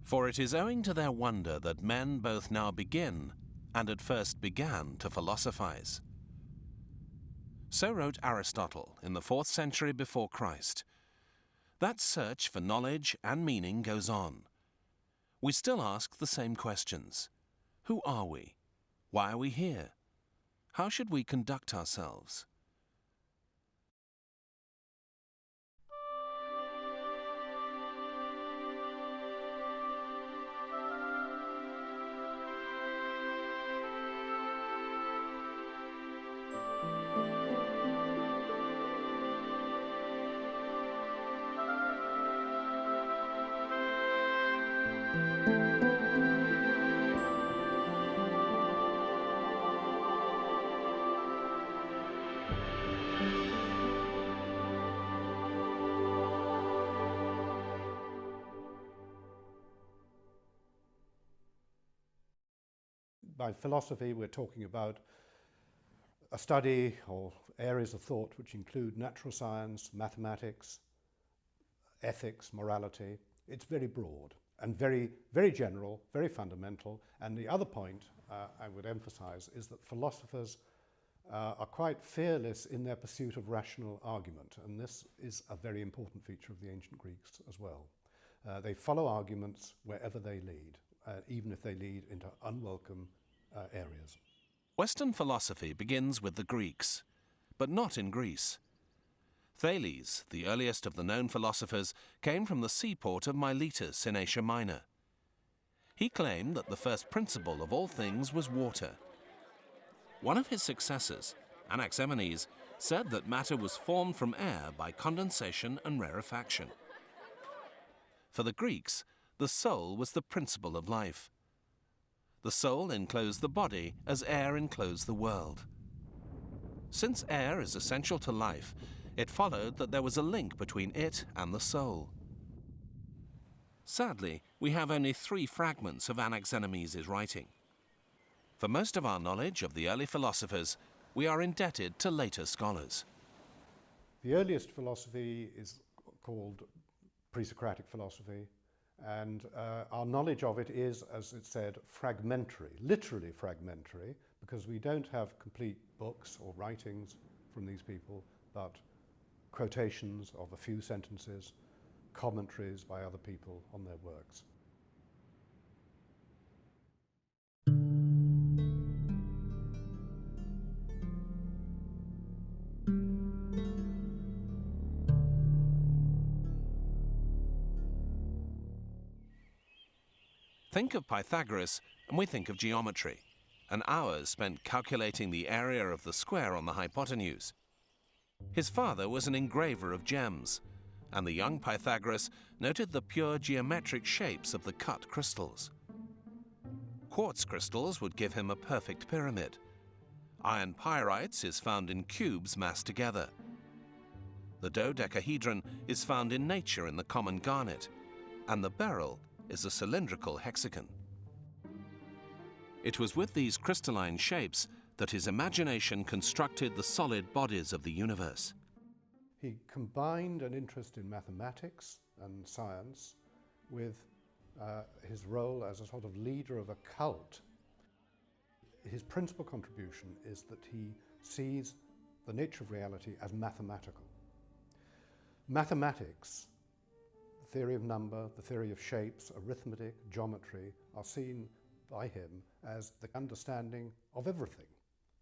For it is owing to their wonder that men both now begin and at first began to philosophize. So wrote Aristotle in the 4th century before Christ. That search for knowledge and meaning goes on. We still ask the same questions. Who are we? Why are we here? How should we conduct ourselves? By philosophy, we're talking about a study or areas of thought which include natural science, mathematics, ethics, morality. It's very broad and very, very general, very fundamental. And the other point I would emphasize is that philosophers are quite fearless in their pursuit of rational argument. And this is a very important feature of the ancient Greeks as well. They follow arguments wherever they lead, even if they lead into unwelcome areas. Western philosophy begins with the Greeks, but not in Greece. Thales, the earliest of the known philosophers, came from the seaport of Miletus in Asia Minor. He claimed that the first principle of all things was water. One of his successors, Anaximenes, said that matter was formed from air by condensation and rarefaction. For the Greeks, the soul was the principle of life. The soul enclosed the body as air enclosed the world. Since air is essential to life, it followed that there was a link between it and the soul. Sadly, we have only 3 fragments of Anaximenes' writing. For most of our knowledge of the early philosophers, we are indebted to later scholars. The earliest philosophy is called pre-Socratic philosophy, and our knowledge of it is, as it said, fragmentary, literally fragmentary, because we don't have complete books or writings from these people, but quotations of a few sentences, commentaries by other people on their works. Think of Pythagoras and we think of geometry, an hour spent calculating the area of the square on the hypotenuse. His father was an engraver of gems, and the young Pythagoras noted the pure geometric shapes of the cut crystals. Quartz crystals would give him a perfect pyramid. Iron pyrites is found in cubes massed together. The dodecahedron is found in nature in the common garnet, and the beryl is a cylindrical hexagon. It was with these crystalline shapes that his imagination constructed the solid bodies of the universe. He combined an interest in mathematics and science with his role as a sort of leader of a cult. His principal contribution is that he sees the nature of reality as mathematical. Mathematics, the theory of number, the theory of shapes, arithmetic, geometry, are seen by him as the understanding of everything,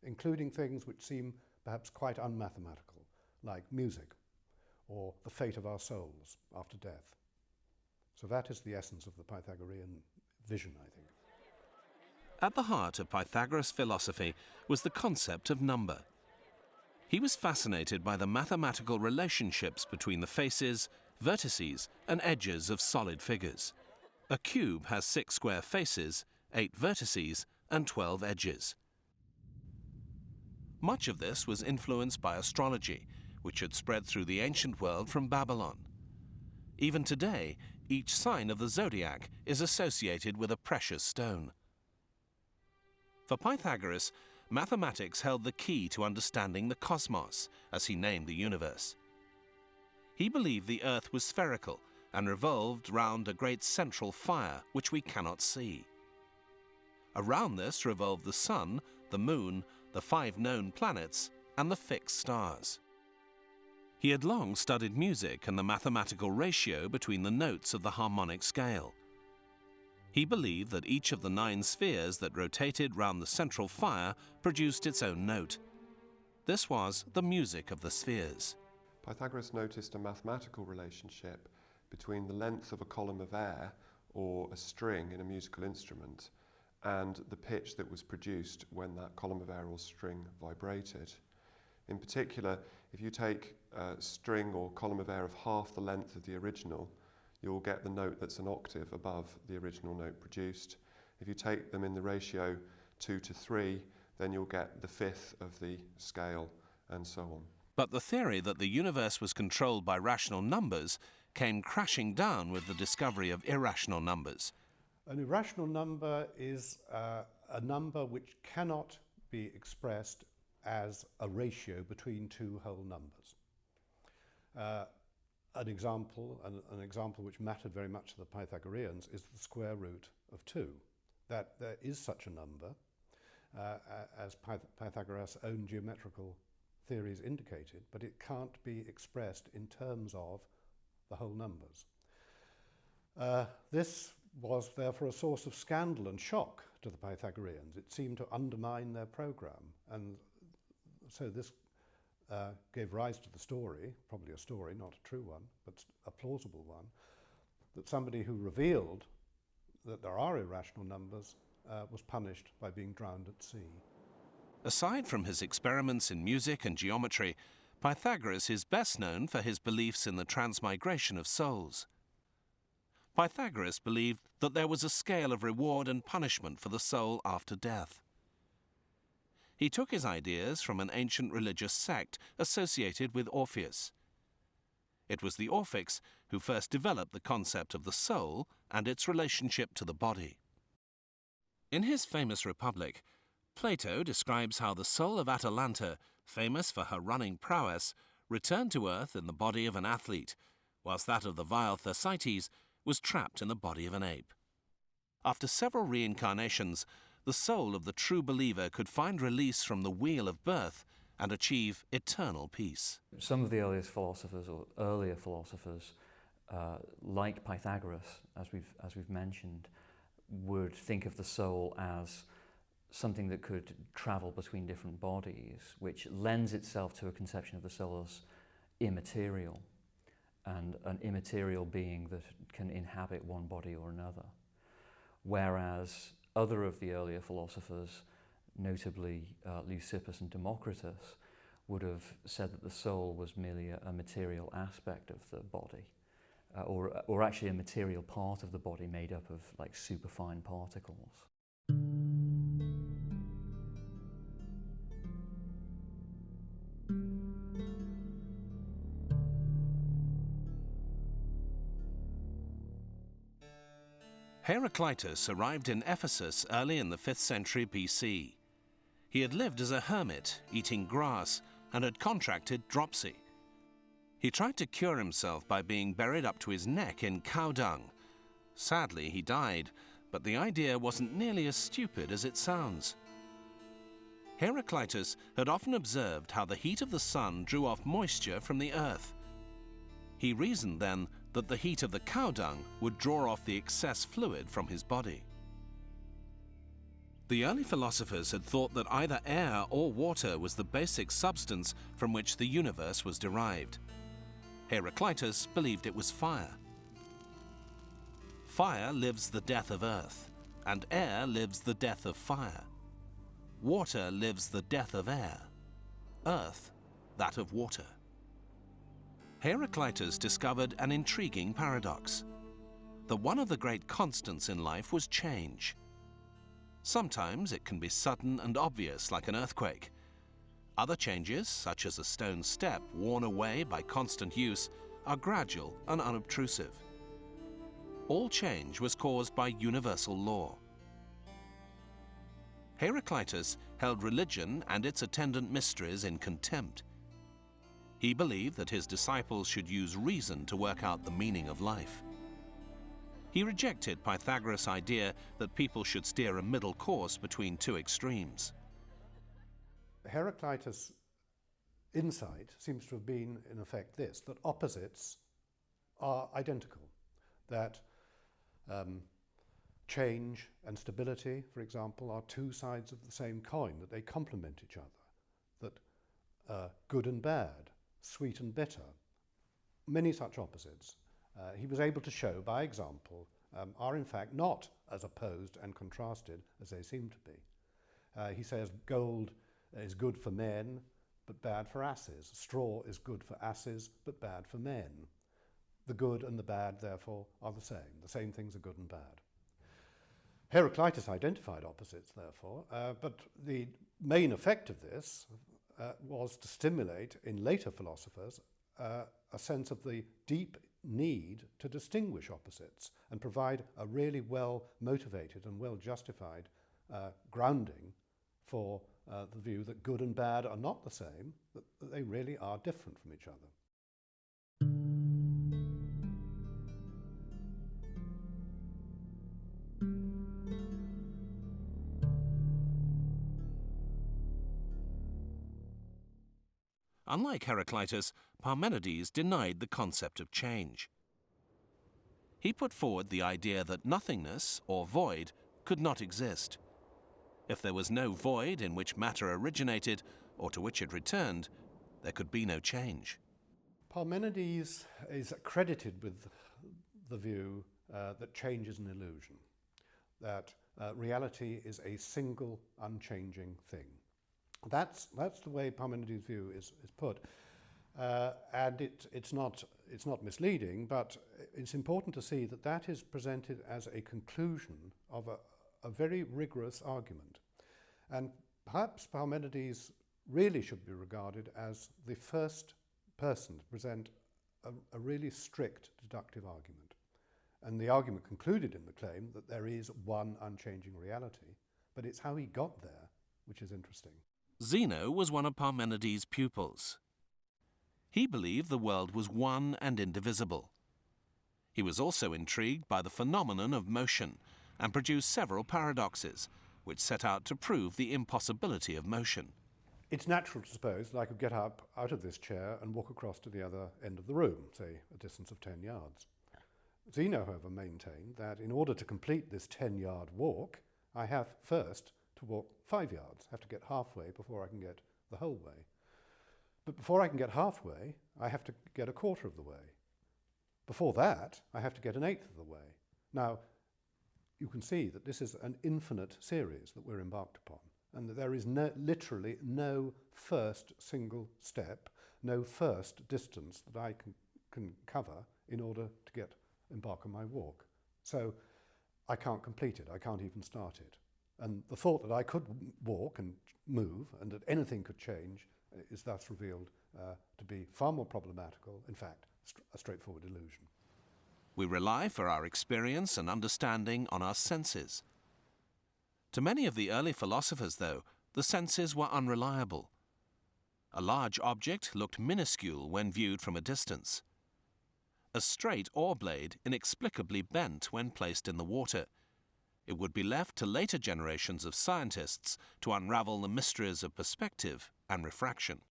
including things which seem perhaps quite unmathematical, like music or the fate of our souls after death. So that is the essence of the Pythagorean vision, I think. At the heart of Pythagoras' philosophy was the concept of number. He was fascinated by the mathematical relationships between the faces, vertices, and edges of solid figures. A cube has 6 square faces, 8 vertices, and 12 edges. Much of this was influenced by astrology, which had spread through the ancient world from Babylon. Even today, each sign of the zodiac is associated with a precious stone. For Pythagoras, mathematics held the key to understanding the cosmos, as he named the universe. He believed the earth was spherical and revolved round a great central fire which we cannot see. Around this revolved the sun, the moon, the 5 known planets, and the fixed stars. He had long studied music and the mathematical ratio between the notes of the harmonic scale. He believed that each of the 9 spheres that rotated round the central fire produced its own note. This was the music of the spheres. Pythagoras noticed a mathematical relationship between the length of a column of air, or a string in a musical instrument, and the pitch that was produced when that column of air or string vibrated. In particular, if you take a string or column of air of half the length of the original, you'll get the note that's an octave above the original note produced. If you take them in the ratio 2 to 3, then you'll get the fifth of the scale, and so on. But the theory that the universe was controlled by rational numbers came crashing down with the discovery of irrational numbers. An irrational number is a number which cannot be expressed as a ratio between 2 whole numbers. An example which mattered very much to the Pythagoreans is the square root of 2. That there is such a number, as Pythagoras' own geometrical theories indicated, but it can't be expressed in terms of the whole numbers. This was therefore a source of scandal and shock to the Pythagoreans. It seemed to undermine their program, and so this gave rise to the story, probably a story, not a true one, but a plausible one, that somebody who revealed that there are irrational numbers was punished by being drowned at sea. Aside from his experiments in music and geometry, Pythagoras is best known for his beliefs in the transmigration of souls. Pythagoras believed that there was a scale of reward and punishment for the soul after death. He took his ideas from an ancient religious sect associated with Orpheus. It was the Orphics who first developed the concept of the soul and its relationship to the body. In his famous Republic, Plato describes how the soul of Atalanta, famous for her running prowess, returned to earth in the body of an athlete, whilst that of the vile Thersites was trapped in the body of an ape. After several reincarnations, the soul of the true believer could find release from the wheel of birth and achieve eternal peace. Some of the earliest philosophers, or earlier philosophers, like Pythagoras, as we've mentioned, would think of the soul as something that could travel between different bodies, which lends itself to a conception of the soul as immaterial, and an immaterial being that can inhabit one body or another. Whereas other of the earlier philosophers, notably Leucippus and Democritus, would have said that the soul was merely a material aspect of the body, or actually a material part of the body made up of like superfine particles. Heraclitus arrived in Ephesus early in the 5th century BC. He had lived as a hermit, eating grass, and had contracted dropsy. He tried to cure himself by being buried up to his neck in cow dung. Sadly, he died, but the idea wasn't nearly as stupid as it sounds. Heraclitus had often observed how the heat of the sun drew off moisture from the earth. He reasoned then that the heat of the cow dung would draw off the excess fluid from his body. The early philosophers had thought that either air or water was the basic substance from which the universe was derived. Heraclitus believed it was fire. Fire lives the death of earth, and air lives the death of fire. Water lives the death of air, earth that of water. Heraclitus discovered an intriguing paradox, that one of the great constants in life was change. Sometimes it can be sudden and obvious, like an earthquake. Other changes, such as a stone step worn away by constant use, are gradual and unobtrusive. All change was caused by universal law. Heraclitus held religion and its attendant mysteries in contempt. He believed that his disciples should use reason to work out the meaning of life. He rejected Pythagoras' idea that people should steer a middle course between two extremes. Heraclitus' insight seems to have been, in effect, this, that opposites are identical, that change and stability, for example, are two sides of the same coin, that they complement each other, that good and bad, sweet and bitter, many such opposites, he was able to show by example, are in fact not as opposed and contrasted as they seem to be. He says gold is good for men, but bad for asses. Straw is good for asses, but bad for men. The good and the bad, therefore, are the same. The same things are good and bad. Heraclitus identified opposites, therefore, but the main effect of this was to stimulate in later philosophers a sense of the deep need to distinguish opposites and provide a really well motivated and well justified grounding for the view that good and bad are not the same, that they really are different from each other. Unlike Heraclitus, Parmenides denied the concept of change. He put forward the idea that nothingness, or void, could not exist. If there was no void in which matter originated, or to which it returned, there could be no change. Parmenides is credited with the view that change is an illusion, that reality is a single, unchanging thing. That's the way Parmenides' view is put, and it's not misleading, but it's important to see that that is presented as a conclusion of a very rigorous argument. And perhaps Parmenides really should be regarded as the first person to present a really strict deductive argument. And the argument concluded in the claim that there is one unchanging reality, but it's how he got there which is interesting. Zeno was one of Parmenides' pupils. He believed the world was one and indivisible. He was also intrigued by the phenomenon of motion and produced several paradoxes, which set out to prove the impossibility of motion. It's natural to suppose that I could get up out of this chair and walk across to the other end of the room, say a distance of 10 yards. Zeno, however, maintained that in order to complete this 10-yard walk, I have first to walk 5 yards, have to get halfway before I can get the whole way. But before I can get halfway, I have to get a quarter of the way. Before that, I have to get an eighth of the way. Now, you can see that this is an infinite series that we're embarked upon, and that there is literally no first single step, no first distance that I can cover in order to embark on my walk. So I can't complete it, I can't even start it. And the thought that I could walk and move and that anything could change is thus revealed to be far more problematical, in fact, a straightforward illusion. We rely for our experience and understanding on our senses. To many of the early philosophers, though, the senses were unreliable. A large object looked minuscule when viewed from a distance. A straight oar blade inexplicably bent when placed in the water. It would be left to later generations of scientists to unravel the mysteries of perspective and refraction.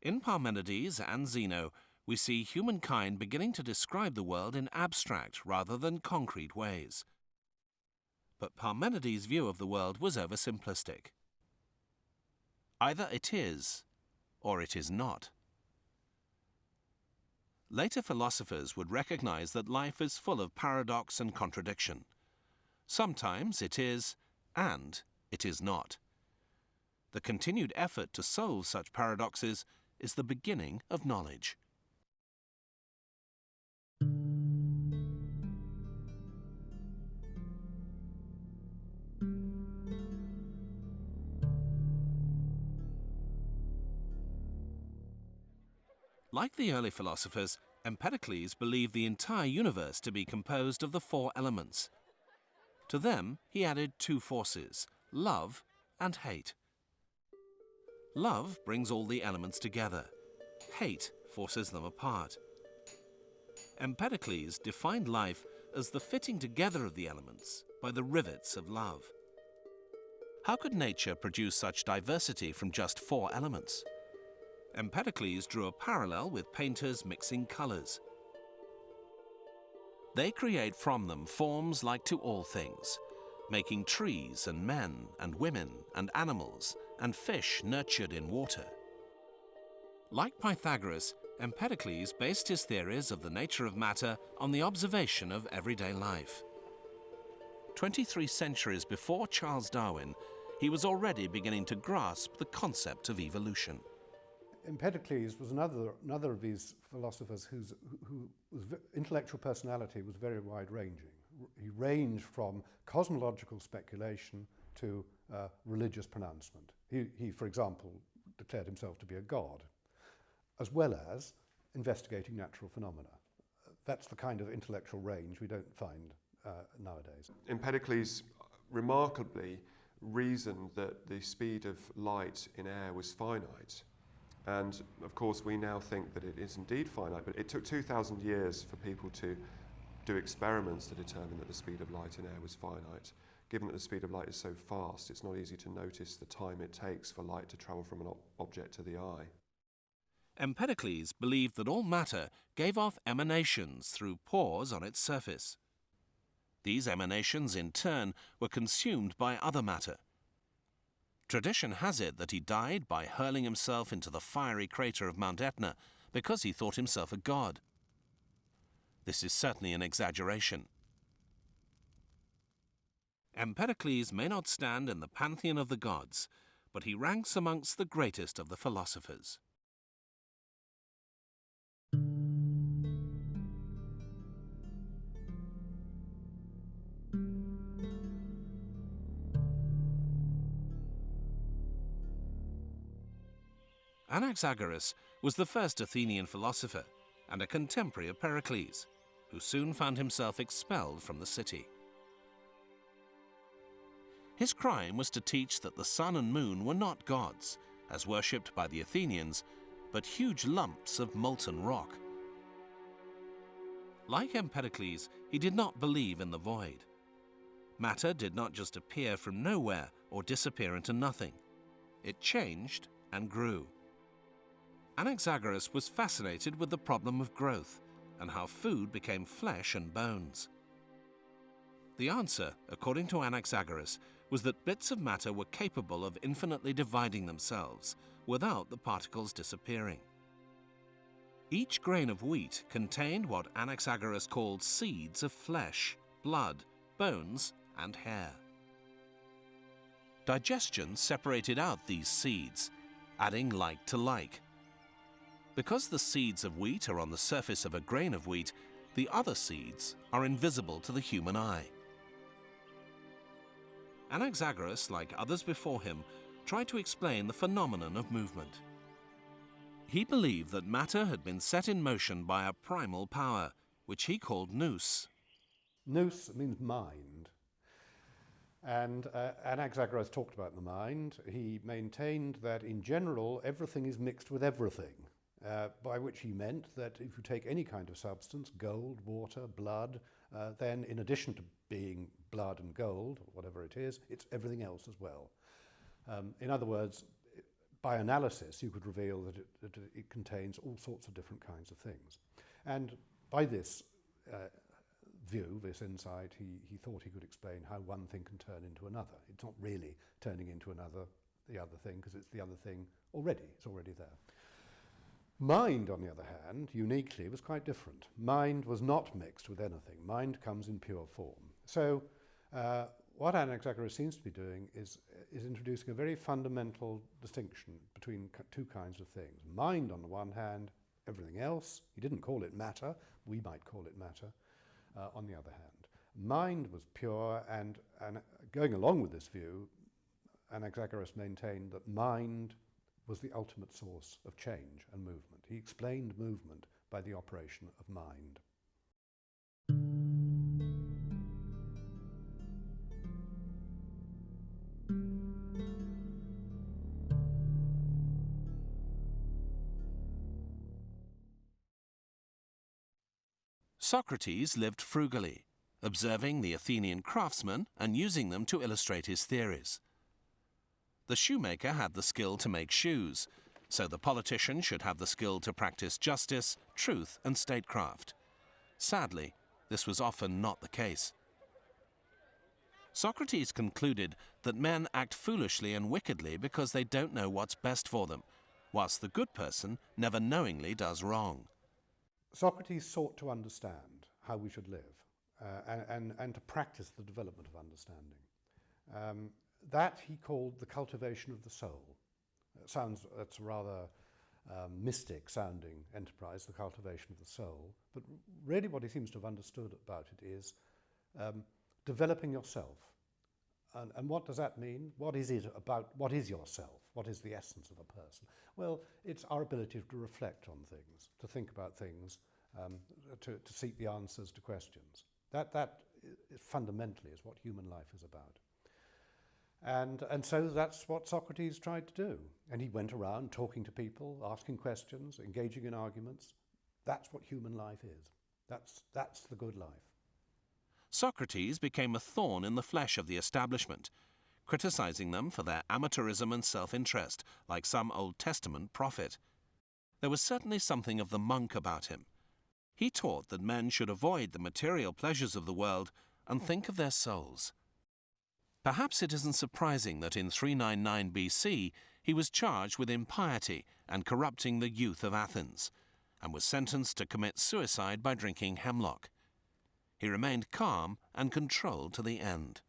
In Parmenides and Zeno, we see humankind beginning to describe the world in abstract rather than concrete ways. But Parmenides' view of the world was oversimplistic. Either it is, or it is not. Later philosophers would recognize that life is full of paradox and contradiction. Sometimes it is, and it is not. The continued effort to solve such paradoxes is the beginning of knowledge. Like the early philosophers, Empedocles believed the entire universe to be composed of the four elements. To them, he added two forces, love and hate. Love brings all the elements together. Hate forces them apart. Empedocles defined life as the fitting together of the elements by the rivets of love. How could nature produce such diversity from just 4 elements? Empedocles drew a parallel with painters mixing colours. They create from them forms like to all things, making trees and men and women and animals and fish nurtured in water. Like Pythagoras, Empedocles based his theories of the nature of matter on the observation of everyday life. 23 centuries before Charles Darwin, he was already beginning to grasp the concept of evolution. Empedocles was another of these philosophers whose intellectual personality was very wide-ranging. He ranged from cosmological speculation to religious pronouncement. He, for example, declared himself to be a god, as well as investigating natural phenomena. That's the kind of intellectual range we don't find nowadays. Empedocles remarkably reasoned that the speed of light in air was finite. And of course we now think that it is indeed finite, but it took 2,000 years for people to do experiments to determine that the speed of light in air was finite. Given that the speed of light is so fast, it's not easy to notice the time it takes for light to travel from an object to the eye. Empedocles believed that all matter gave off emanations through pores on its surface. These emanations, in turn, were consumed by other matter. Tradition has it that he died by hurling himself into the fiery crater of Mount Etna because he thought himself a god. This is certainly an exaggeration. Empedocles may not stand in the pantheon of the gods, but he ranks amongst the greatest of the philosophers. Anaxagoras was the first Athenian philosopher and a contemporary of Pericles, who soon found himself expelled from the city. His crime was to teach that the sun and moon were not gods, as worshipped by the Athenians, but huge lumps of molten rock. Like Empedocles, he did not believe in the void. Matter did not just appear from nowhere or disappear into nothing. It changed and grew. Anaxagoras was fascinated with the problem of growth and how food became flesh and bones. The answer, according to Anaxagoras, was that bits of matter were capable of infinitely dividing themselves without the particles disappearing. Each grain of wheat contained what Anaxagoras called seeds of flesh, blood, bones, and hair. Digestion separated out these seeds, adding like to like. Because the seeds of wheat are on the surface of a grain of wheat, the other seeds are invisible to the human eye. Anaxagoras, like others before him, tried to explain the phenomenon of movement. He believed that matter had been set in motion by a primal power, which he called nous. Nous means mind. And Anaxagoras talked about the mind. He maintained that in general everything is mixed with everything, by which he meant that if you take any kind of substance, gold, water, blood, then in addition to being blood and gold, or whatever it is, it's everything else as well. In other words, by analysis you could reveal that it contains all sorts of different kinds of things. And by this view, this insight, he thought he could explain how one thing can turn into another. It's not really turning into the other thing, because it's the other thing already. It's already there. Mind, on the other hand, uniquely, was quite different. Mind was not mixed with anything. Mind comes in pure form. So what Anaxagoras seems to be doing is introducing a very fundamental distinction between two kinds of things. Mind on the one hand, everything else. He didn't call it matter. We might call it matter. On the other hand, mind was pure, and going along with this view, Anaxagoras maintained that mind was the ultimate source of change and movement. He explained movement by the operation of mind. Socrates lived frugally. observing the Athenian craftsmen and using them to illustrate his theories. The shoemaker had the skill to make shoes, so the politician should have the skill to practice justice, truth, and statecraft. Sadly, this was often not the case. Socrates concluded that men act foolishly and wickedly because they don't know what's best for them, whilst the good person never knowingly does wrong. Socrates sought to understand how we should live and to practice the development of understanding. That he called the cultivation of the soul. That's a rather mystic-sounding enterprise, the cultivation of the soul. But really what he seems to have understood about it is developing yourself. And what does that mean? What is it about? What is yourself? What is the essence of a person? Well, it's our ability to reflect on things, to think about things, to seek the answers to questions. That fundamentally is what human life is about. And so that's what Socrates tried to do. And he went around talking to people, asking questions, engaging in arguments. That's what human life is. That's the good life. Socrates became a thorn in the flesh of the establishment, criticizing them for their amateurism and self-interest, like some Old Testament prophet. There was certainly something of the monk about him. He taught that men should avoid the material pleasures of the world and think of their souls. Perhaps it isn't surprising that in 399 BC he was charged with impiety and corrupting the youth of Athens, and was sentenced to commit suicide by drinking hemlock. He remained calm and controlled to the end.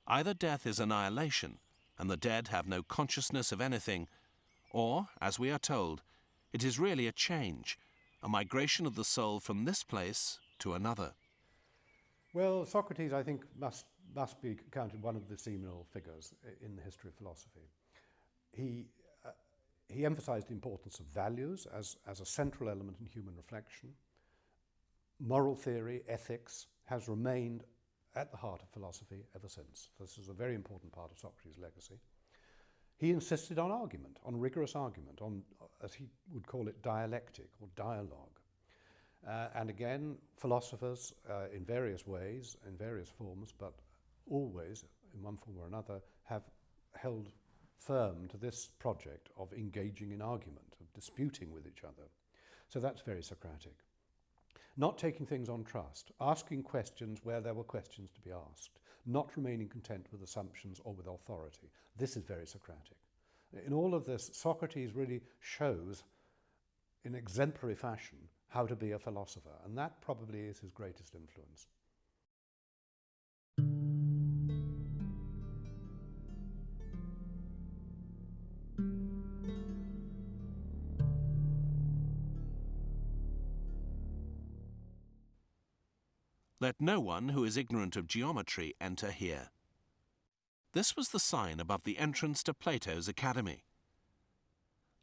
Either death is annihilation, and the dead have no consciousness of anything, or, as we are told, it is really a change, a migration of the soul from this place to another. Well, Socrates, I think, must be counted one of the seminal figures in the history of philosophy. He emphasized the importance of values as a central element in human reflection. Moral theory, ethics, has remained at the heart of philosophy ever since. This is a very important part of Socrates' legacy. He insisted on argument, on rigorous argument, on, as he would call it, dialectic or dialogue. And again, philosophers in various ways, in various forms, but always, in one form or another, have held firm to this project of engaging in argument, of disputing with each other. So that's very Socratic. Not taking things on trust, asking questions where there were questions to be asked, not remaining content with assumptions or with authority. This is very Socratic. In all of this, Socrates really shows, in exemplary fashion, how to be a philosopher, and that probably is his greatest influence. Let no one who is ignorant of geometry enter here. This was the sign above the entrance to Plato's academy.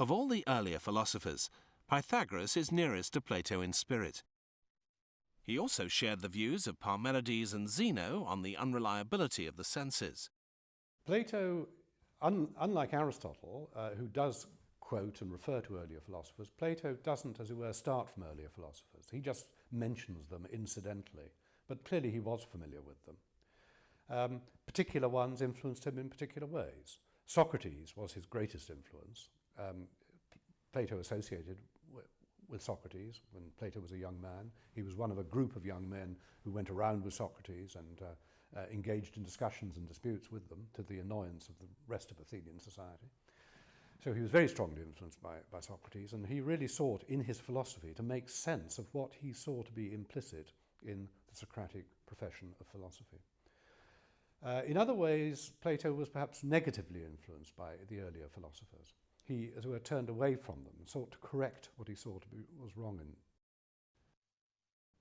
Of all the earlier philosophers, Pythagoras is nearest to Plato in spirit. He also shared the views of Parmenides and Zeno on the unreliability of the senses. Plato, unlike Aristotle, who does quote and refer to earlier philosophers, Plato doesn't, as it were, start from earlier philosophers. He just mentions them incidentally, but clearly he was familiar with them. Particular ones influenced him in particular ways. Socrates was his greatest influence. Plato associated with Socrates when Plato was a young man. He was one of a group of young men who went around with Socrates and engaged in discussions and disputes with them, to the annoyance of the rest of Athenian society. So he was very strongly influenced by Socrates, and he really sought in his philosophy to make sense of what he saw to be implicit in the Socratic profession of philosophy. In other ways, Plato was perhaps negatively influenced by the earlier philosophers. He, as it were, turned away from them and sought to correct what he saw to be was wrong in them.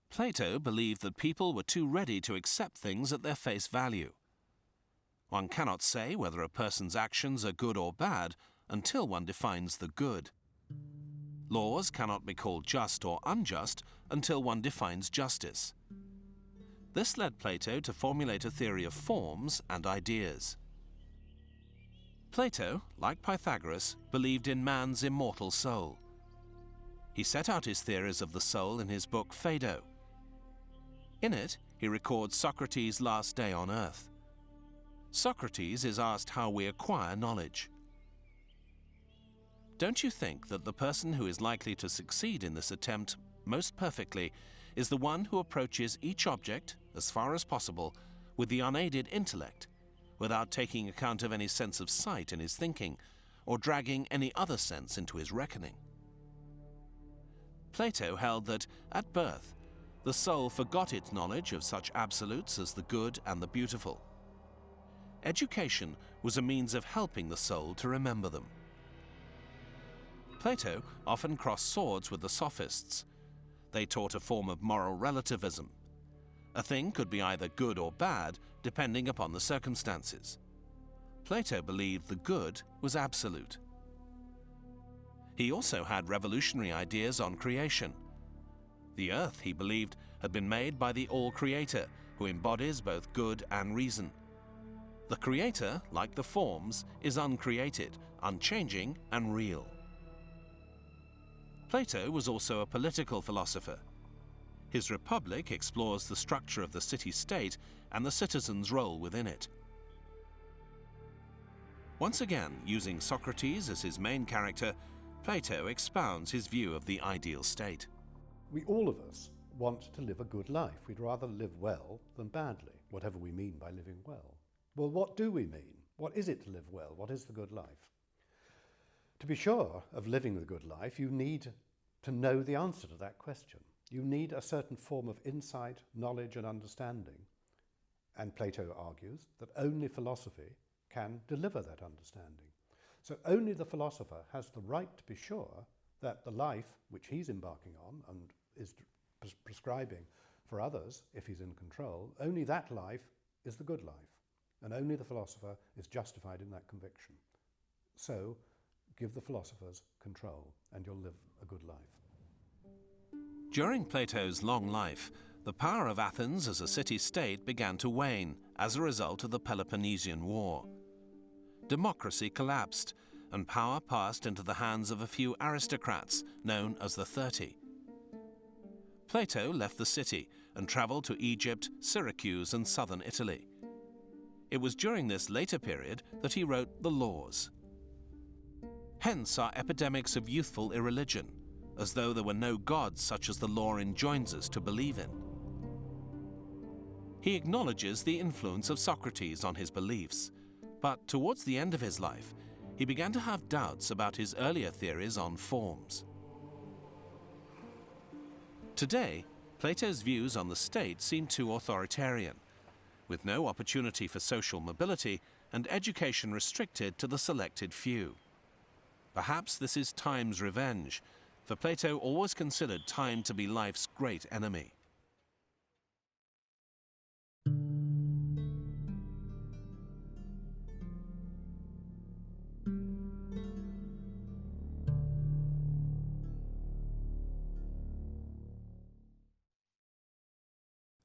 Plato believed that people were too ready to accept things at their face value. One cannot say whether a person's actions are good or bad until one defines the good. Laws cannot be called just or unjust until one defines justice. This led Plato to formulate a theory of forms and ideas. Plato, like Pythagoras, believed in man's immortal soul. He set out his theories of the soul in his book Phaedo. In it, he records Socrates' last day on earth. Socrates is asked how we acquire knowledge. Don't you think that the person who is likely to succeed in this attempt most perfectly is the one who approaches each object, as far as possible, with the unaided intellect, without taking account of any sense of sight in his thinking, or dragging any other sense into his reckoning? Plato held that, at birth, the soul forgot its knowledge of such absolutes as the good and the beautiful. Education was a means of helping the soul to remember them. Plato often crossed swords with the sophists. They taught a form of moral relativism. A thing could be either good or bad, depending upon the circumstances. Plato believed the good was absolute. He also had revolutionary ideas on creation. The earth, he believed, had been made by the All-Creator, who embodies both good and reason. The Creator, like the forms, is uncreated, unchanging, and real. Plato was also a political philosopher. His Republic explores the structure of the city-state and the citizen's role within it. Once again, using Socrates as his main character, Plato expounds his view of the ideal state. We, all of us, want to live a good life. We'd rather live well than badly, whatever we mean by living well. Well, what do we mean? What is it to live well? What is the good life? To be sure of living the good life, you need to know the answer to that question. You need a certain form of insight, knowledge, and understanding. And Plato argues that only philosophy can deliver that understanding. So only the philosopher has the right to be sure that the life which he's embarking on and is prescribing for others, if he's in control, only that life is the good life. And only the philosopher is justified in that conviction. So give the philosophers control and you'll live a good life. During Plato's long life, the power of Athens as a city-state began to wane as a result of the Peloponnesian War. Democracy collapsed, and power passed into the hands of a few aristocrats known as the 30. Plato left the city and traveled to Egypt, Syracuse, and southern Italy. It was during this later period that he wrote the Laws. Hence our epidemics of youthful irreligion, as though there were no gods such as the law enjoins us to believe in. He acknowledges the influence of Socrates on his beliefs, but towards the end of his life, he began to have doubts about his earlier theories on forms. Today, Plato's views on the state seem too authoritarian, with no opportunity for social mobility and education restricted to the selected few. Perhaps this is time's revenge, for Plato always considered time to be life's great enemy.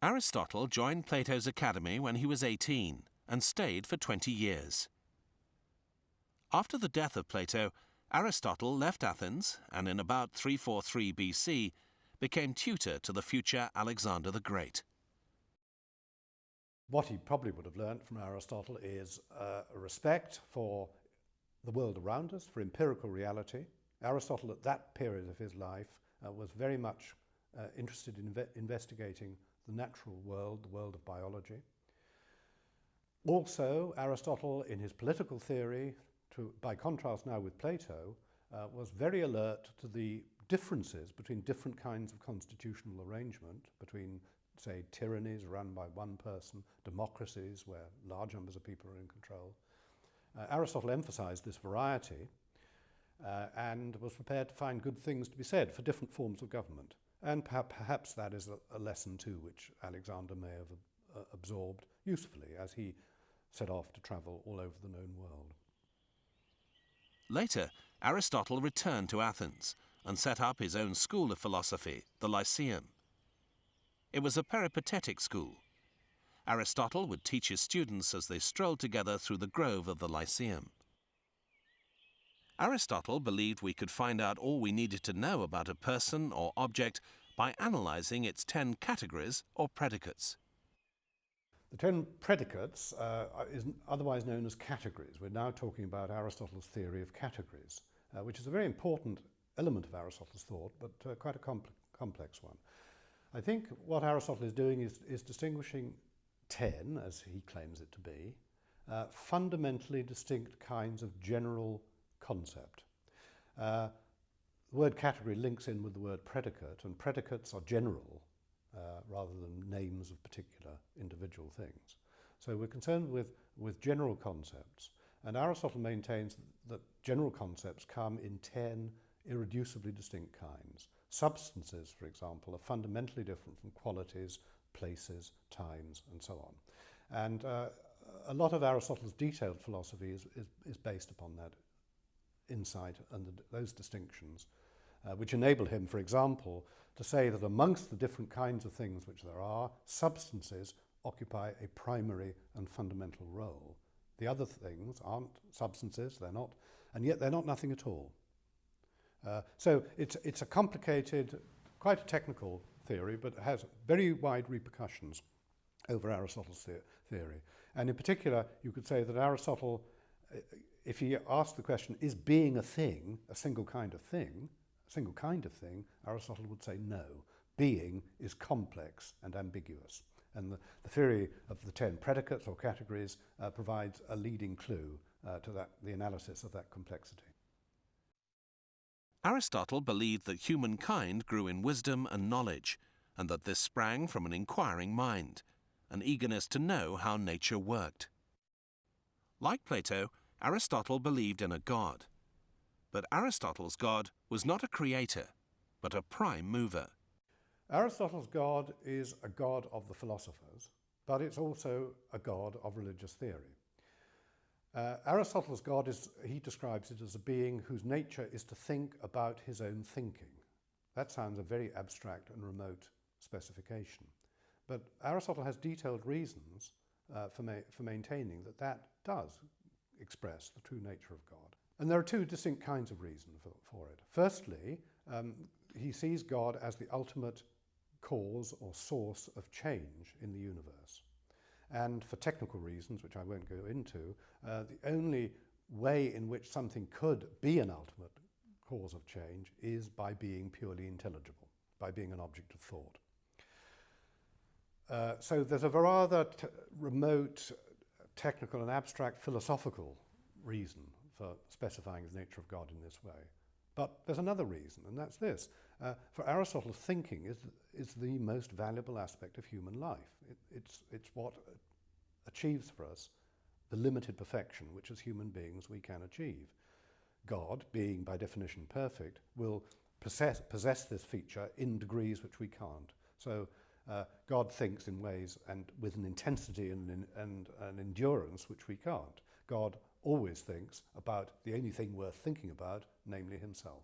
Aristotle joined Plato's academy when he was 18 and stayed for 20 years. After the death of Plato, Aristotle left Athens and in about 343 BC became tutor to the future Alexander the Great. What he probably would have learnt from Aristotle is a respect for the world around us, for empirical reality. Aristotle at that period of his life was very much interested in investigating the natural world, the world of biology. Also, Aristotle, in his political theory, by contrast now with Plato, was very alert to the differences between different kinds of constitutional arrangement, between, say, tyrannies run by one person, democracies where large numbers of people are in control. Aristotle emphasized this variety and was prepared to find good things to be said for different forms of government. And perhaps that is a lesson too which Alexander may have absorbed usefully as he set off to travel all over the known world. Later, Aristotle returned to Athens and set up his own school of philosophy, the Lyceum. It was a peripatetic school. Aristotle would teach his students as they strolled together through the grove of the Lyceum. Aristotle believed we could find out all we needed to know about a person or object by analysing its 10 categories or predicates. The 10 predicates is otherwise known as categories. We're now talking about Aristotle's theory of categories, which is a very important element of Aristotle's thought, but quite a complex one. I think what Aristotle is doing is distinguishing 10, as he claims it to be, fundamentally distinct kinds of general concept. The word category links in with the word predicate, and predicates are general rather than names of particular individual things. So we're concerned with general concepts, and Aristotle maintains that general concepts come in 10 irreducibly distinct kinds. Substances, for example, are fundamentally different from qualities, places, times, and so on. And a lot of Aristotle's detailed philosophy is based upon that insight and those distinctions, which enable him, for example, to say that amongst the different kinds of things which there are, substances occupy a primary and fundamental role. The other things aren't substances, they're not, and yet they're not nothing at all. So it's a complicated, quite a technical theory, but it has very wide repercussions over Aristotle's theory. And in particular, you could say that Aristotle, if he asked the question, is being a thing, a single kind of thing, Aristotle would say no. Being is complex and ambiguous. And the theory of the 10 predicates or categories provides a leading clue to the analysis of that complexity. Aristotle believed that humankind grew in wisdom and knowledge, and that this sprang from an inquiring mind, an eagerness to know how nature worked. Like Plato, Aristotle believed in a god. But Aristotle's God was not a creator, but a prime mover. Aristotle's God is a god of the philosophers, but it's also a god of religious theory. Aristotle's God he describes it as a being whose nature is to think about his own thinking. That sounds a very abstract and remote specification. But Aristotle has detailed reasons for maintaining that does express the true nature of God. And there are two distinct kinds of reason for it. Firstly, he sees God as the ultimate cause or source of change in the universe. And for technical reasons, which I won't go into, the only way in which something could be an ultimate cause of change is by being purely intelligible, by being an object of thought. So there's a rather remote, technical and abstract philosophical reason for specifying the nature of God in this way. But there's another reason, and that's this. For Aristotle, thinking is the most valuable aspect of human life. It's what achieves for us the limited perfection which as human beings we can achieve. God, being by definition perfect, will possess this feature in degrees which we can't. So God thinks in ways and with an intensity and an endurance which we can't. God always thinks about the only thing worth thinking about, namely himself.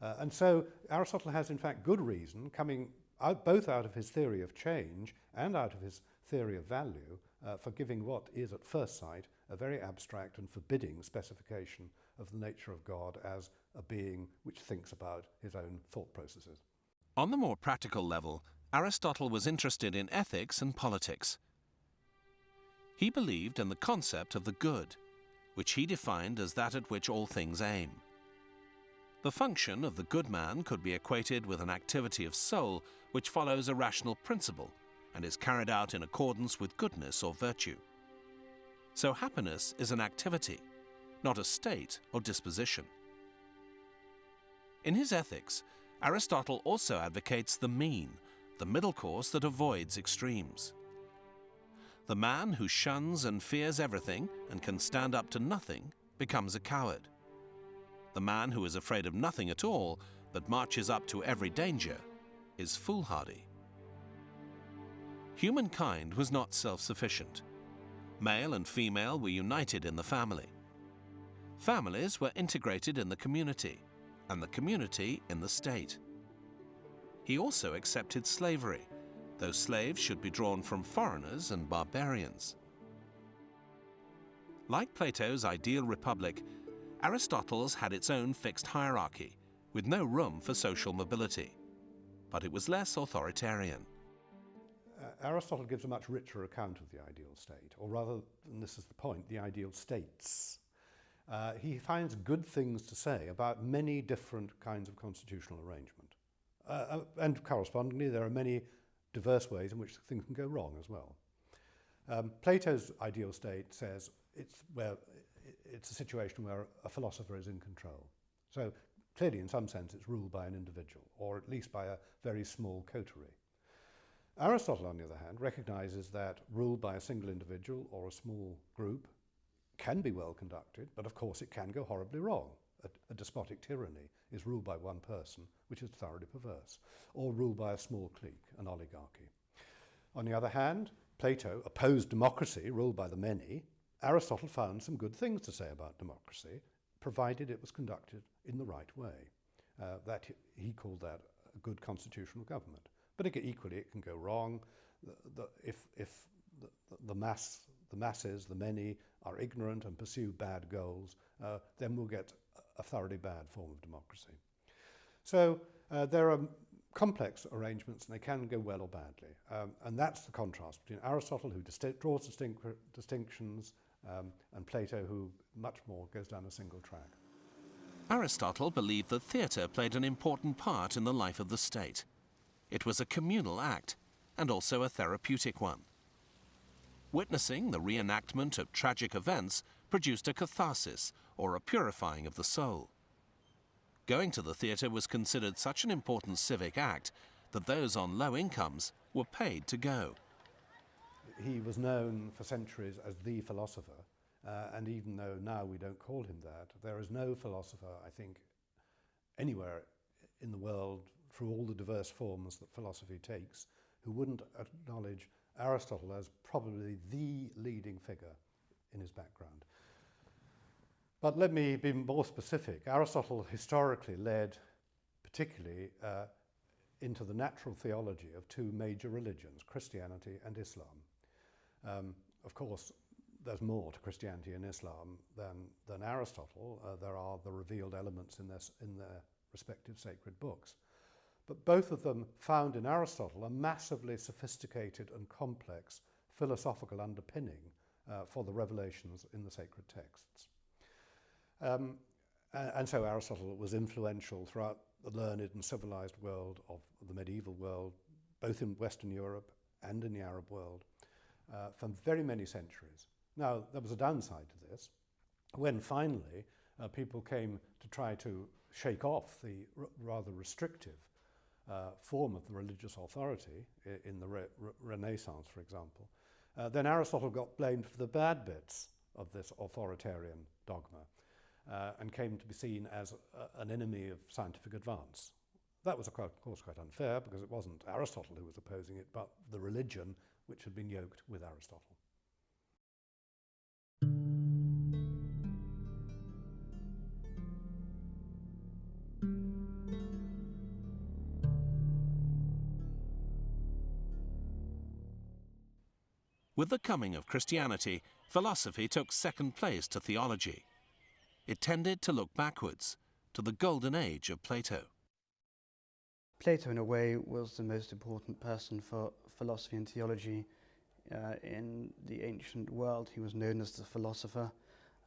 And so Aristotle has in fact good reason, coming out both out of his theory of change and out of his theory of value, for giving what is at first sight a very abstract and forbidding specification of the nature of God as a being which thinks about his own thought processes. On the more practical level, Aristotle was interested in ethics and politics. He believed in the concept of the good, which he defined as that at which all things aim. The function of the good man could be equated with an activity of soul which follows a rational principle and is carried out in accordance with goodness or virtue. So happiness is an activity, not a state or disposition. In his ethics, Aristotle also advocates the mean, the middle course that avoids extremes. The man who shuns and fears everything and can stand up to nothing becomes a coward. The man who is afraid of nothing at all but marches up to every danger is foolhardy. Humankind was not self-sufficient. Male and female were united in the family. Families were integrated in the community, and the community in the state. He also accepted slavery, though slaves should be drawn from foreigners and barbarians. Like Plato's ideal republic, Aristotle's had its own fixed hierarchy, with no room for social mobility. but it was less authoritarian. Aristotle gives a much richer account of the ideal state, or rather, and this is the point, the ideal states. He finds good things to say about many different kinds of constitutional arrangement. And correspondingly, there are many diverse ways in which things can go wrong as well. Plato's ideal state says it's a situation where a philosopher is in control. So clearly, in some sense, it's ruled by an individual, or at least by a very small coterie. Aristotle, on the other hand, recognizes that rule by a single individual or a small group can be well conducted, but of course it can go horribly wrong. A despotic tyranny is ruled by one person, which is thoroughly perverse, or ruled by a small clique, an oligarchy. On the other hand, Plato opposed democracy ruled by the many. Aristotle found some good things to say about democracy, provided it was conducted in the right way. He called that a good constitutional government. But equally, it can go wrong. If the masses, the many, are ignorant and pursue bad goals, then we'll get a thoroughly bad form of democracy. So there are complex arrangements, and they can go well or badly. And that's the contrast between Aristotle, who draws distinctions, and Plato, who much more goes down a single track. Aristotle believed that theatre played an important part in the life of the state. It was a communal act, and also a therapeutic one. Witnessing the reenactment of tragic events produced a catharsis, or a purifying of the soul. Going to the theatre was considered such an important civic act that those on low incomes were paid to go. He was known for centuries as the philosopher, and even though now we don't call him that, there is no philosopher, I think, anywhere in the world, through all the diverse forms that philosophy takes, who wouldn't acknowledge Aristotle as probably the leading figure in his background. But let me be more specific. Aristotle historically led particularly into the natural theology of two major religions, Christianity and Islam. Of course, there's more to Christianity and Islam than Aristotle. There are the revealed elements in their respective sacred books. But both of them found in Aristotle a massively sophisticated and complex philosophical underpinning for the revelations in the sacred texts. And so Aristotle was influential throughout the learned and civilized world of the medieval world, both in Western Europe and in the Arab world, for very many centuries. Now, there was a downside to this. When finally people came to try to shake off the rather restrictive form of the religious authority in the Renaissance, for example, then Aristotle got blamed for the bad bits of this authoritarian dogma and came to be seen as an enemy of scientific advance. That was, of course, quite unfair, because it wasn't Aristotle who was opposing it, but the religion which had been yoked with Aristotle. With the coming of Christianity, philosophy took second place to theology. It tended to look backwards, to the golden age of Plato. Plato, in a way, was the most important person for philosophy and theology in the ancient world. He was known as the philosopher,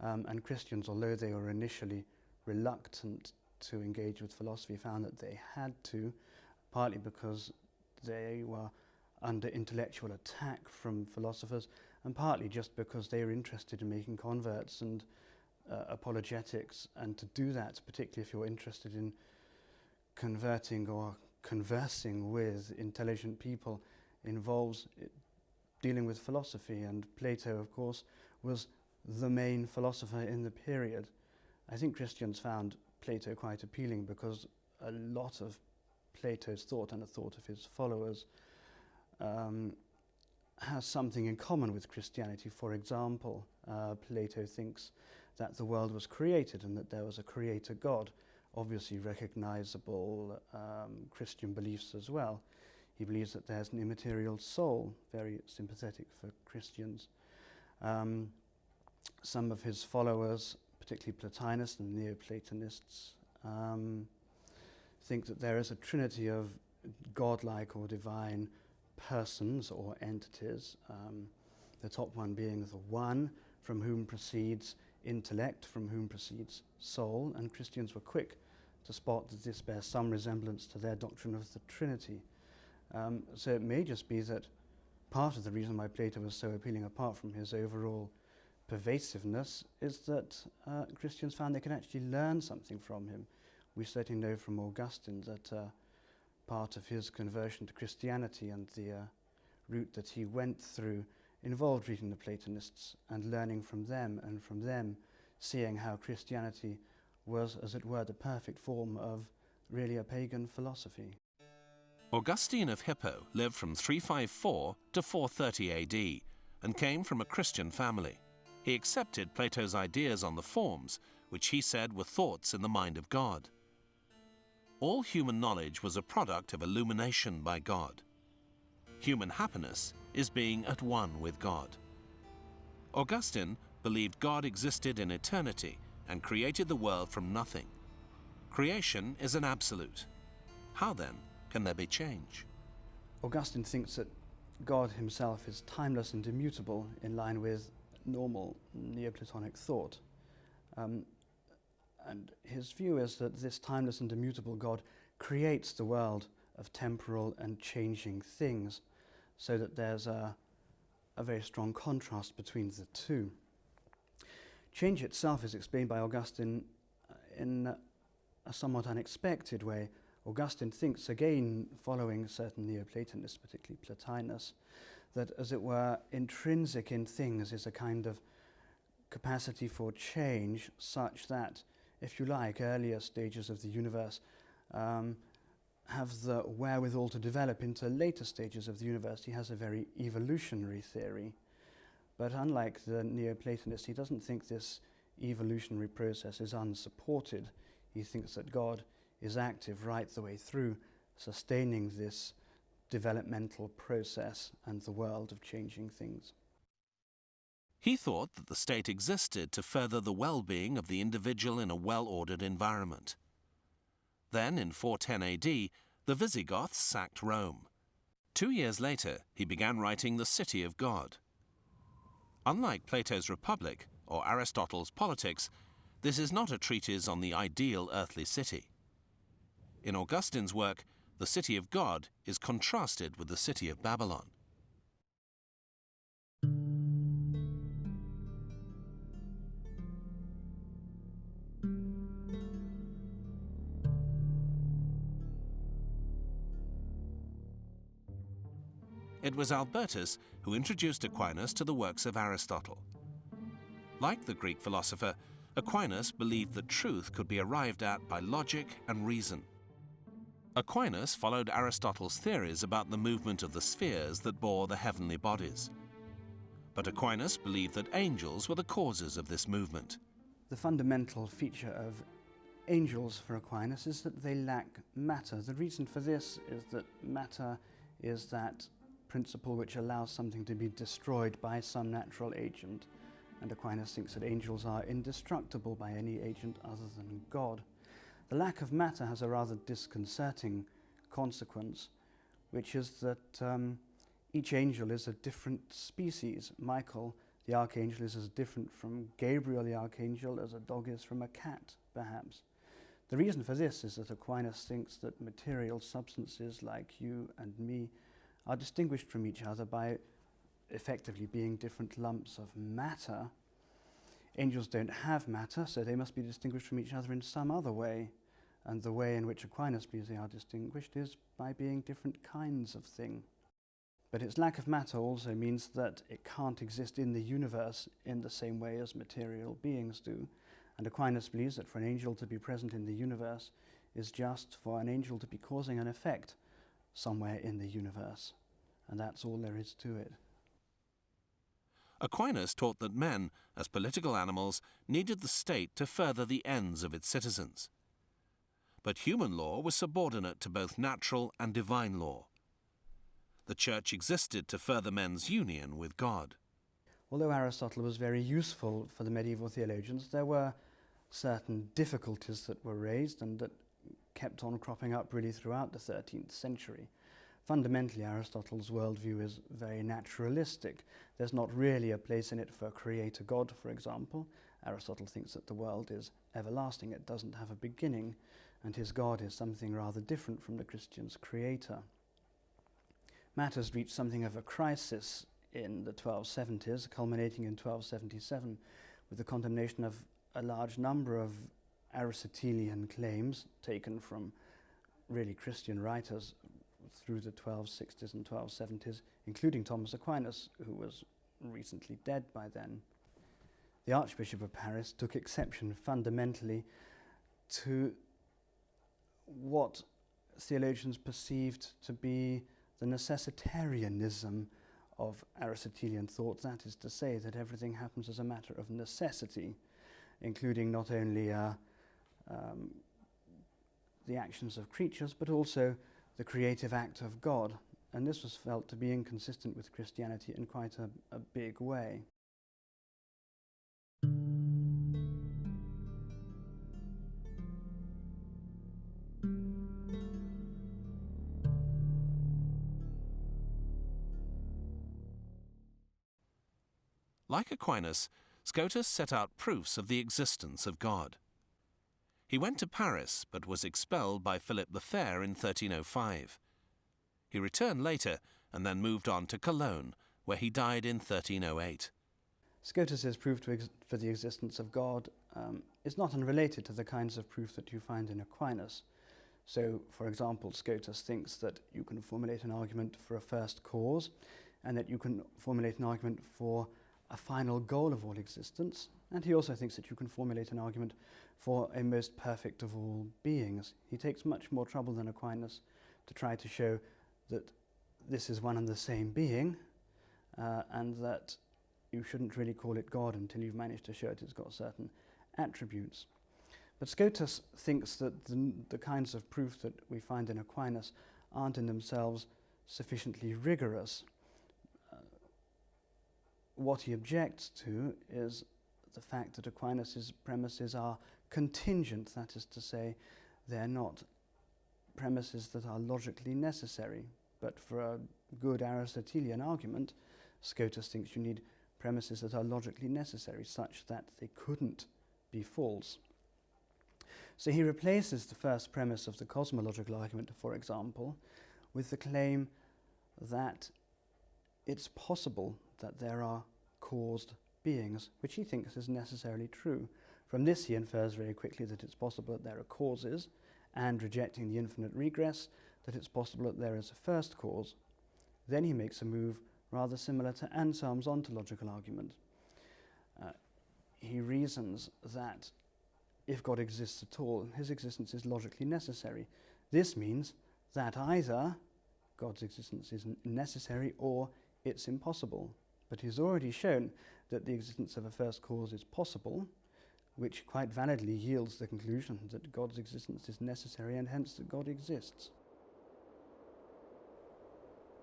and Christians, although they were initially reluctant to engage with philosophy, found that they had to, partly because they were under intellectual attack from philosophers, and partly just because they were interested in making converts and apologetics. And to do that, particularly if you're interested in converting or conversing with intelligent people, involves dealing with philosophy. And Plato, of course, was the main philosopher in the period. I think Christians found Plato quite appealing because a lot of Plato's thought and the thought of his followers has something in common with Christianity. For example, Plato thinks that the world was created and that there was a creator God, obviously recognizable Christian beliefs as well. He believes that there's an immaterial soul, very sympathetic for Christians. Some of his followers, particularly Plotinus and Neoplatonists, think that there is a trinity of godlike or divine persons or entities, the top one being the One, from whom proceeds intellect, from whom proceeds soul, and Christians were quick to spot that this bears some resemblance to their doctrine of the Trinity. So it may just be that part of the reason why Plato was so appealing, apart from his overall pervasiveness, is that Christians found they could actually learn something from him. We certainly know from Augustine that part of his conversion to Christianity and the route that he went through involved reading the Platonists and learning from them, and from them seeing how Christianity was, as it were, the perfect form of really a pagan philosophy. Augustine of Hippo lived from 354 to 430 AD and came from a Christian family. He accepted Plato's ideas on the forms, which he said were thoughts in the mind of God. All human knowledge was a product of illumination by God. Human happiness is being at one with God. Augustine believed God existed in eternity and created the world from nothing. Creation is an absolute. How then can there be change? Augustine thinks that God himself is timeless and immutable, in line with normal Neoplatonic thought. And his view is that this timeless and immutable God creates the world of temporal and changing things, so that there's a very strong contrast between the two. Change itself is explained by Augustine in a somewhat unexpected way. Augustine thinks, again following certain Neoplatonists, particularly Plotinus, that, as it were, intrinsic in things is a kind of capacity for change, such that, if you like, earlier stages of the universe have the wherewithal to develop into later stages of the universe. He has a very evolutionary theory. But unlike the Neoplatonists, he doesn't think this evolutionary process is unsupported. He thinks that God is active right the way through, sustaining this developmental process and the world of changing things. He thought that the state existed to further the well-being of the individual in a well-ordered environment. Then, in 410 AD, the Visigoths sacked Rome. 2 years later, he began writing The City of God. Unlike Plato's Republic or Aristotle's Politics, this is not a treatise on the ideal earthly city. In Augustine's work, the city of God is contrasted with the city of Babylon. It was Albertus who introduced Aquinas to the works of Aristotle. Like the Greek philosopher, Aquinas believed that truth could be arrived at by logic and reason. Aquinas followed Aristotle's theories about the movement of the spheres that bore the heavenly bodies. But Aquinas believed that angels were the causes of this movement. The fundamental feature of angels for Aquinas is that they lack matter. The reason for this is that matter is that principle which allows something to be destroyed by some natural agent, and Aquinas thinks that angels are indestructible by any agent other than God. The lack of matter has a rather disconcerting consequence, which is that each angel is a different species. Michael, the archangel, is as different from Gabriel, the archangel, as a dog is from a cat, perhaps. The reason for this is that Aquinas thinks that material substances like you and me are distinguished from each other by effectively being different lumps of matter. Angels don't have matter, so they must be distinguished from each other in some other way. And the way in which Aquinas believes they are distinguished is by being different kinds of thing. But its lack of matter also means that it can't exist in the universe in the same way as material beings do. And Aquinas believes that for an angel to be present in the universe is just for an angel to be causing an effect somewhere in the universe. And that's all there is to it. Aquinas taught that men, as political animals, needed the state to further the ends of its citizens. But human law was subordinate to both natural and divine law. The Church existed to further men's union with God. Although Aristotle was very useful for the medieval theologians, there were certain difficulties that were raised and that kept on cropping up really throughout the 13th century. Fundamentally, Aristotle's worldview is very naturalistic. There's not really a place in it for a creator God, for example. Aristotle thinks that the world is everlasting, it doesn't have a beginning, and his God is something rather different from the Christian's creator. Matters reached something of a crisis in the 1270s, culminating in 1277 with the condemnation of a large number of Aristotelian claims taken from really Christian writers through the 1260s and 1270s, including Thomas Aquinas, who was recently dead by then. The Archbishop of Paris took exception fundamentally to what theologians perceived to be the necessitarianism of Aristotelian thought, that is to say that everything happens as a matter of necessity, including not only the actions of creatures, but also the creative act of God. And this was felt to be inconsistent with Christianity in quite a big way. Like Aquinas, Scotus set out proofs of the existence of God. He went to Paris, but was expelled by Philip the Fair in 1305. He returned later and then moved on to Cologne, where he died in 1308. Scotus's proof for the existence of God is not unrelated to the kinds of proof that you find in Aquinas. So, for example, Scotus thinks that you can formulate an argument for a first cause, and that you can formulate an argument for a final goal of all existence, and he also thinks that you can formulate an argument for a most perfect of all beings. He takes much more trouble than Aquinas to try to show that this is one and the same being, and that you shouldn't really call it God until you've managed to show it's got certain attributes. But Scotus thinks that the kinds of proof that we find in Aquinas aren't in themselves sufficiently rigorous. What he objects to is the fact that Aquinas' premises are contingent, that is to say, they're not premises that are logically necessary. But for a good Aristotelian argument, Scotus thinks you need premises that are logically necessary, such that they couldn't be false. So he replaces the first premise of the cosmological argument, for example, with the claim that it's possible that there are caused beings, which he thinks is necessarily true. From this he infers very quickly that it's possible that there are causes, and rejecting the infinite regress, that it's possible that there is a first cause. Then he makes a move rather similar to Anselm's ontological argument. He reasons that if God exists at all, his existence is logically necessary. This means that either God's existence is necessary or it's impossible. But he's already shown that the existence of a first cause is possible, which quite validly yields the conclusion that God's existence is necessary and hence that God exists.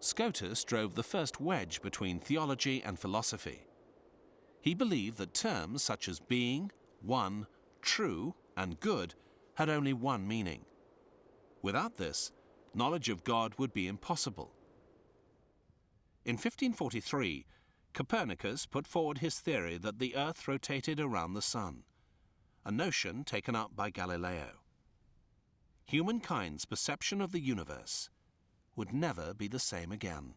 Scotus drove the first wedge between theology and philosophy. He believed that terms such as being, one, true, and good had only one meaning. Without this, knowledge of God would be impossible. In 1543, Copernicus put forward his theory that the Earth rotated around the Sun, a notion taken up by Galileo. Humankind's perception of the universe would never be the same again.